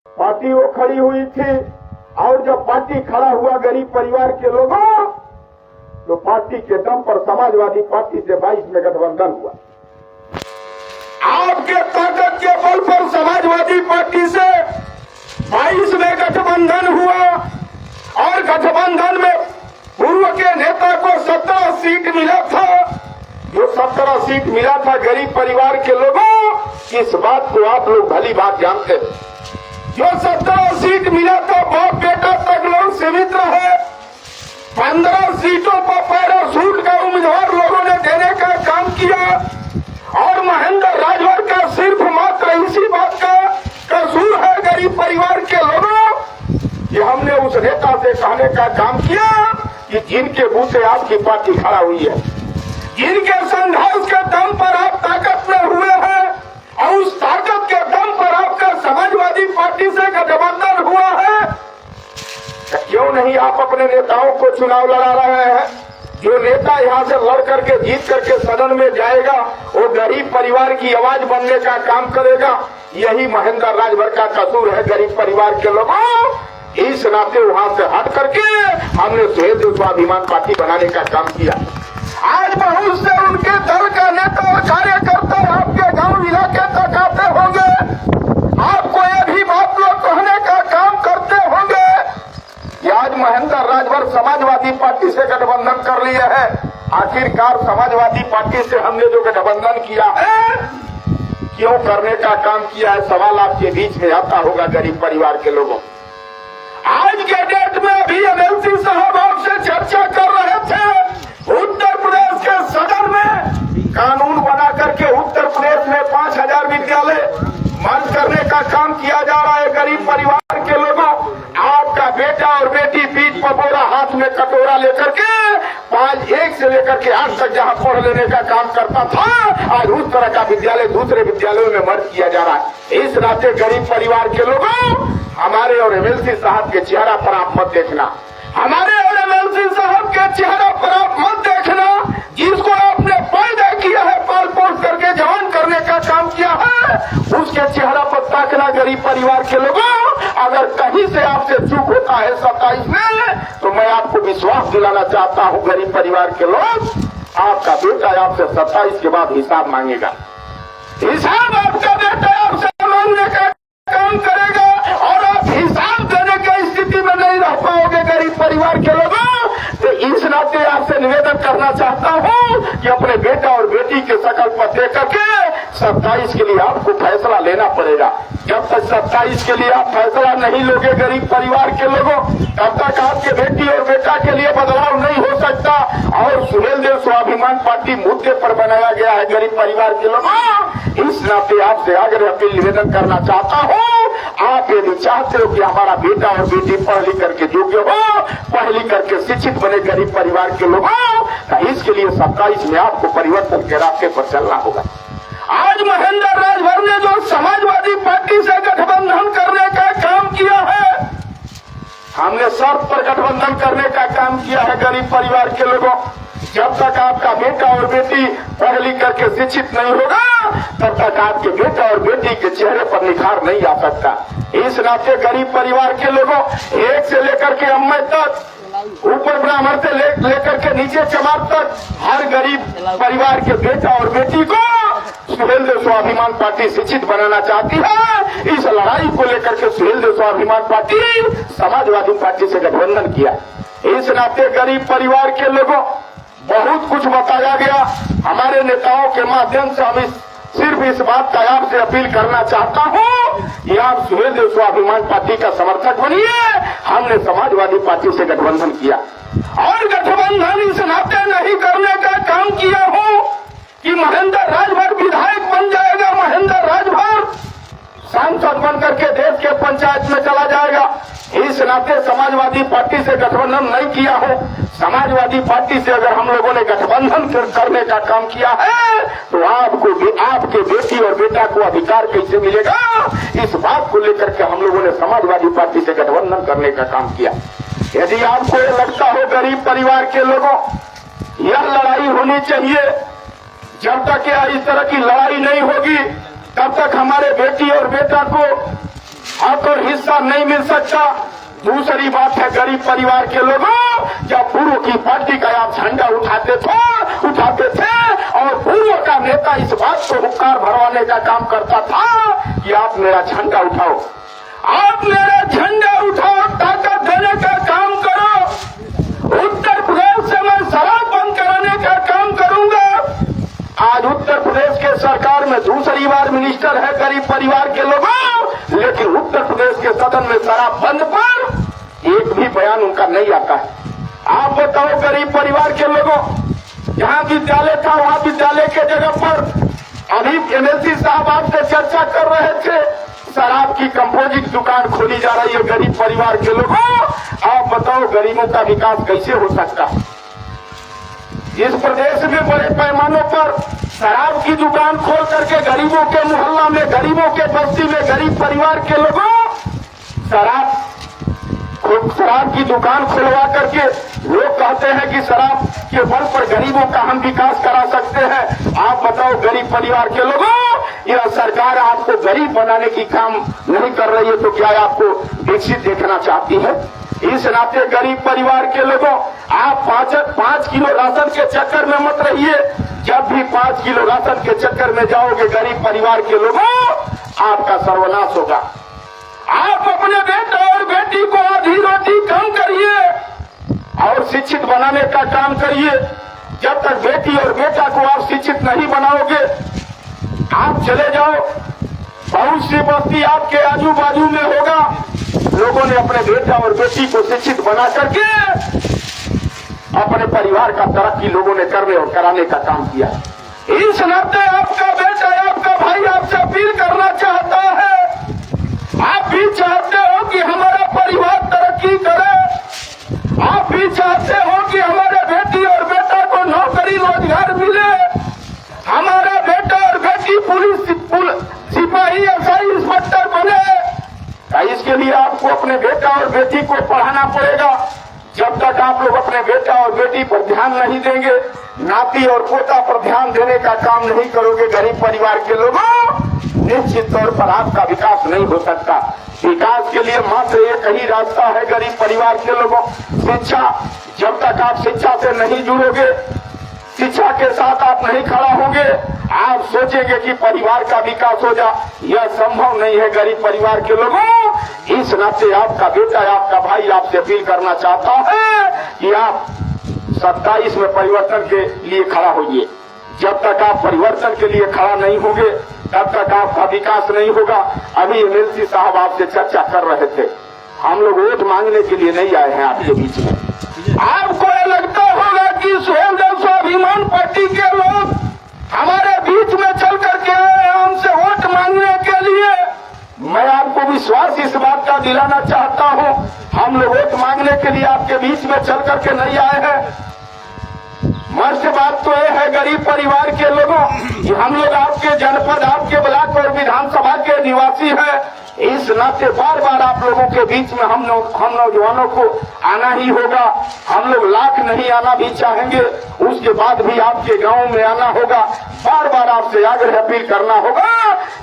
Party वो खड़ी हुई थी और जब पार्टी खड़ा हुआ गरीब परिवार के लोगों तो पार्टी के दम पर समाजवादी पार्टी से 22 में गठबंधन हुआ। आपके ताकत के बल पर समाजवादी पार्टी से 22 में गठबंधन हुआ और गठबंधन में पूर्व के नेता को 17 सीट मिला था। जो 17 सीट मिला था गरीब परिवार के लोगों, इस बात को आप लोग भली बात जानते हैं। जो 17 सीट मिला था बाप बेटा तक लोग सीमित रहे। 15 सीटों पर पैराशूट का उम्मीदवार लोगों ने देने का काम किया और महेंद्र राजभर का सिर्फ मात्र इसी बात का कसूर है गरीब परिवार के लोगों कि हमने उस नेता से कहने का काम किया कि जिनके बूते आपकी पार्टी खड़ा हुई है, जिनके संघर्ष के दम पर आप ताकत में हुए हैं और उस ताकत के दम पर आपका समाजवादी पार्टी से गठबंधन हुआ है, क्यों नहीं आप अपने नेताओं को चुनाव लड़ा रहे हैं? जो नेता यहाँ से लड़ करके जीत करके सदन में जाएगा वो गरीब परिवार की आवाज बनने का काम करेगा। यही महेंद्र राजभर का कसूर है गरीब परिवार के लोगों। इस नाते वहाँ से हट करके हमने सुहेलदेव स्वाभिमान पार्टी बनाने का काम किया। आज बहुत से उनके दल का नेता और कार्यकर्ता आपके गांव इलाके तक आते होंगे, आपको ये भी बात लोग कहने का काम करते होंगे कि आज महेंद्र राजभर समाजवादी पार्टी से गठबंधन कर लिया है। आखिरकार समाजवादी पार्टी से हमने जो गठबंधन किया है, क्यों करने का काम किया है, सवाल आपके बीच में आता होगा गरीब परिवार के लोगों। आज के डेट में अभी एमएलसी साहब आपसे चर्चा कर रहे थे। उत्तर प्रदेश के सदन में कानून बना करके उत्तर प्रदेश में 5000 विद्यालय बंद करने का काम किया जा रहा है गरीब परिवार के लोगों। आपका बेटा और बेटी पीठ पर बोरा हाथ में कटोरा लेकर के 1 से लेकर के 8 तक जहां पढ़ लेने का काम करता था, आज उस तरह का विद्यालय दूसरे विद्यालयों में मर्ज किया जा रहा है। इस नाते गरीब परिवार के लोगों, हमारे और एमएलसी साहब के चेहरा पर आप मत देखना, हमारे और एमएलसी साहब के चेहरा पर आप मत देखना। जिसको आपने पैदा किया है, पाल पोस करके जवान करने का काम किया है, उसके चेहरा पर ताकना गरीब परिवार के लोगों। अगर कहीं से आपसे चूक होता है 27 में, तो मैं आपको विश्वास दिलाना चाहता हूँ गरीब परिवार के लोग, आपका बेटा आपसे 27 के बाद हिसाब मांगेगा। हिसाब आपका बेटा आपसे मांगने का काम करेगा और आप हिसाब देने की स्थिति में नहीं रह पाओगे गरीब परिवार के लोगों। तो इस नाते आपसे निवेदन करना चाहता हूँ कि अपने बेटा और बेटी के शकल पर देख करके 27 के लिए आपको फैसला लेना पड़ेगा। जब तक 27 के लिए आप फैसला नहीं लोगे गरीब परिवार के लोगों, तब तक आपके बेटी और बेटा के लिए बदलाव नहीं हो सकता। और सुहेलदेव स्वाभिमान पार्टी मुद्दे पर बनाया गया है गरीब परिवार के लोगों। इस नाते आपसे आग्रह अपील निवेदन करना चाहता हूँ, आप यदि चाहते हो कि हमारा बेटा और बेटी पढ़ लिख करके योग्य हो, पढ़ लिख करके शिक्षित बने गरीब परिवार के लोगों, तो इसके लिए 27 में आपको परिवर्तन के रास्ते पर चलना होगा। आज महेंद्र राजभर ने जो समाजवादी पार्टी से गठबंधन करने का काम किया है, हमने शर्त पर गठबंधन करने का काम किया है गरीब परिवार के लोगों। जब तक आपका बेटा और बेटी पढ़ लिख करके शिक्षित नहीं होगा, तब तक आपके बेटा और बेटी के चेहरे पर निखार नहीं आ सकता। इस नाते गरीब परिवार के लोगों, 1 से लेकर के अम्मा तक, ऊपर ब्राह्मण से लेकर के नीचे चमार तक, हर गरीब परिवार के बेटा और बेटी को सुहेलदेव स्वाभिमान पार्टी शिक्षित बनाना चाहती है। इस लड़ाई को लेकर के सुहेलदेव स्वाभिमान पार्टी समाजवादी पार्टी से गठबंधन किया। इस नाते गरीब परिवार के लोगों, बहुत कुछ बताया गया। हमारे नेताओं के माध्यम से हम सिर्फ इस बात का आपसे अपील करना चाहता हूँ कि आप सुहेलदेव स्वाभिमान पार्टी का समर्थक बनिए। हमने समाजवादी पार्टी से गठबंधन किया और गठबंधन इस नाते नहीं करने का काम किया हूँ कि महेंद्र राजभर विधायक बन जाएगा, महेंद्र राजभर सांसद बन करके देश के पंचायत में चला जाएगा। इस नाते समाजवादी पार्टी से गठबंधन नहीं किया हो। समाजवादी पार्टी से अगर हम लोगों ने गठबंधन करने का काम किया है, तो आपके बेटी और बेटा को अधिकार कैसे मिलेगा, इस बात को लेकर के हम लोगों ने समाजवादी पार्टी से गठबंधन करने का काम किया। यदि आपको ये लगता हो गरीब परिवार के लोगों, यह लड़ाई होनी चाहिए, जब तक इस तरह की लड़ाई नहीं होगी, तब तक हमारे बेटी और बेटा को हक और हिस्सा नहीं मिल सकता। दूसरी बात है गरीब परिवार के लोगों, जब पूर्व की पार्टी का आप झंडा उठाते थे और पूर्व का नेता इस बात को हुक्कार भरवाने का काम करता था कि आप मेरा झंडा उठाओ, आप मेरा झंडा उठाओ, ताकत देने का काम करो, उत्तर प्रदेश से मैं शराब बंद कराने का काम करूंगा। आज उत्तर प्रदेश के सरकार में दूसरी बार मिनिस्टर है गरीब परिवार के लोगों, लेकिन उत्तर प्रदेश के सदन में शराब बंद पर एक भी बयान उनका नहीं आता है। आप बताओ गरीब परिवार के लोगों, जहां विद्यालय था वहां विद्यालय के जगह पर अभी एमएलसी साहब आपसे चर्चा कर रहे थे, शराब की कंपोजिट दुकान खोली जा रही है गरीब परिवार के लोगों। आप बताओ गरीबों का विकास कैसे हो सकता है? इस प्रदेश में बड़े पैमानों पर शराब की दुकान खोल करके गरीबों के मोहल्ला में, गरीबों के बस्ती में, गरीब परिवार के लोगों शराब की दुकान खुलवा करके लोग कहते हैं कि शराब के बल पर गरीबों का हम विकास करा सकते हैं। आप बताओ गरीब परिवार के लोगों, यह सरकार आपको गरीब बनाने की काम नहीं कर रही है तो क्या आपको विकसित देखना चाहती है? इस नाते गरीब परिवार के लोगों, आप 5 किलो राशन के चक्कर में मत रहिए। जब भी 5 किलो राशन के चक्कर में जाओगे गरीब परिवार के लोगों, आपका सर्वनाश होगा। आप अपने बेटे और बेटी को आधी रोटी कम करिए और शिक्षित बनाने का काम करिए। जब तक बेटी और बेटा को आप शिक्षित नहीं बनाओगे, आप चले जाओ, बहुत सी बस्ती आपके आजू बाजू में होगा, लोगों ने अपने बेटा और बेटी को शिक्षित बना करके अपने परिवार का तरक्की लोगों ने करने और कराने का काम किया। इस नाते आपका बेटा, आपका भाई आपसे अपील करना चाहता है, आप भी चाहते हो कि हमारा परिवार तरक्की करे, आप भी चाहते हो कि हमारे बेटी और बेटा को नौकरी रोजगार मिले, हमारा बेटा और बेटी पुलिस सिपाही एसआई इंस्पेक्टर बने। इसके लिए आपको अपने बेटा और बेटी को पढ़ाना पड़ेगा। जब तक आप लोग अपने बेटा और बेटी पर ध्यान नहीं देंगे, नाती और पोता पर ध्यान देने का काम नहीं करोगे गरीब परिवार के लोगों, निश्चित तौर पर आपका विकास नहीं हो सकता। विकास के लिए मात्र एक ही रास्ता है गरीब परिवार के लोगों, शिक्षा। जब तक आप शिक्षा से नहीं जुड़ोगे, शिक्षा के साथ आप नहीं खड़ा होंगे, आप सोचेंगे कि परिवार का विकास हो जा, यह संभव नहीं है गरीब परिवार के लोगों। इस नाते आपका बेटा, आपका भाई आपसे अपील करना चाहता है कि आप 27 में परिवर्तन के लिए खड़ा होइए। जब तक आप परिवर्तन के लिए खड़ा नहीं होंगे, तब तक आपका विकास नहीं होगा। अभी एमएलसी साहब आपसे चर्चा कर रहे थे, हम लोग वोट मांगने के लिए नहीं आए हैं आपके बीच में। आपको यह लगता होगा कि सुहेलदेव स्वाभिमान पार्टी के लोग हमारे बीच में चल करके आए हैं हमसे वोट मांगने के लिए। मैं आपको विश्वास इस बात का दिलाना चाहता हूं, हम लोग वोट मांगने के लिए आपके बीच में चल करके नहीं आए हैं। मस्त बात तो यह है गरीब परिवार के लोगों कि हम लोग आपके जनपद, आपके ब्लॉक और विधानसभा के निवासी हैं। इस नाते बार बार आप लोगों के बीच में हम नौजवानों को आना ही होगा। हम लोग लाख नहीं आना भी चाहेंगे, उसके बाद भी आपके गांव में आना होगा, बार बार आपसे आग्रह अपील करना होगा।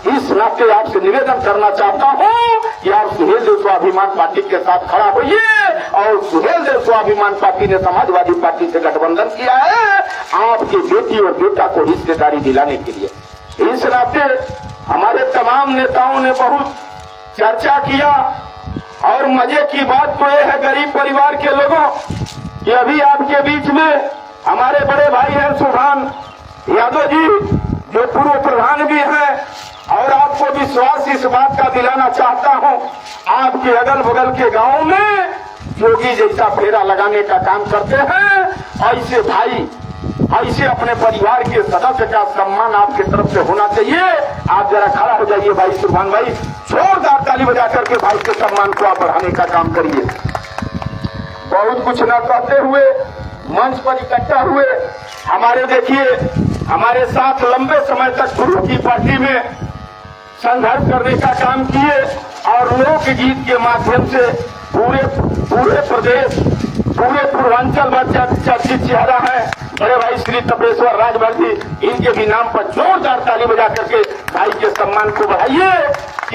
इस नाते आपसे निवेदन करना चाहता हूं कि आप सुहेलदेव स्वाभिमान पार्टी के साथ खड़ा होइए। और सुहेलदेव स्वाभिमान पार्टी ने समाजवादी पार्टी से गठबंधन किया है आपकी बेटी और बेटा को हिस्सेदारी दिलाने के लिए। इस नाते हमारे तमाम नेताओं ने बहुत चर्चा किया और मजे की बात तो यह है गरीब परिवार के लोगों कि अभी आपके बीच में हमारे बड़े भाई हैं सुभान यादव जी, जो पूर्व प्रधान भी हैं, और आपको विश्वास इस बात का दिलाना चाहता हूं, आपके अगल बगल के गांव में योगी जैसा फेरा लगाने का काम करते हैं। ऐसे भाई, ऐसे अपने परिवार के सदस्य का सम्मान आपकी तरफ से होना चाहिए। आप जरा खड़ा हो जाइए भाई सुभान भाई, जोरदार ताली बजा करके भाई के सम्मान को आप बढ़ाने का काम करिए। बहुत कुछ न कहते हुए मंच पर इकट्ठा हुए हमारे, देखिए हमारे साथ लंबे समय तक पूर्व की पार्टी में संघर्ष करने का काम किए और लोकगीत के माध्यम से पूरे प्रदेश, पूरे पूर्वांचल में चर्चित चेहरा है बड़े भाई श्री तपेश्वर राजभर जी। इनके भी नाम पर जोरदार ताली बजा करके भाई के सम्मान को बढ़ाइए।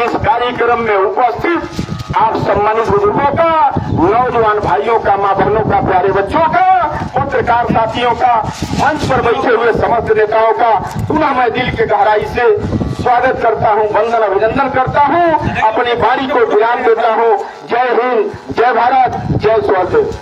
इस कार्यक्रम में उपस्थित आप सम्मानित बुजुर्गों का, नौजवान भाइयों का, मां बहनों का, प्यारे बच्चों का, पत्रकार साथियों का, मंच पर बैठे हुए समस्त नेताओं का पुनः मैं दिल के गहराई से स्वागत करता हूं, वंदन अभिनंदन करता हूं, अपनी वाणी को विराम देता हूं। जय हिंद, जय भारत, जय स्वदेश।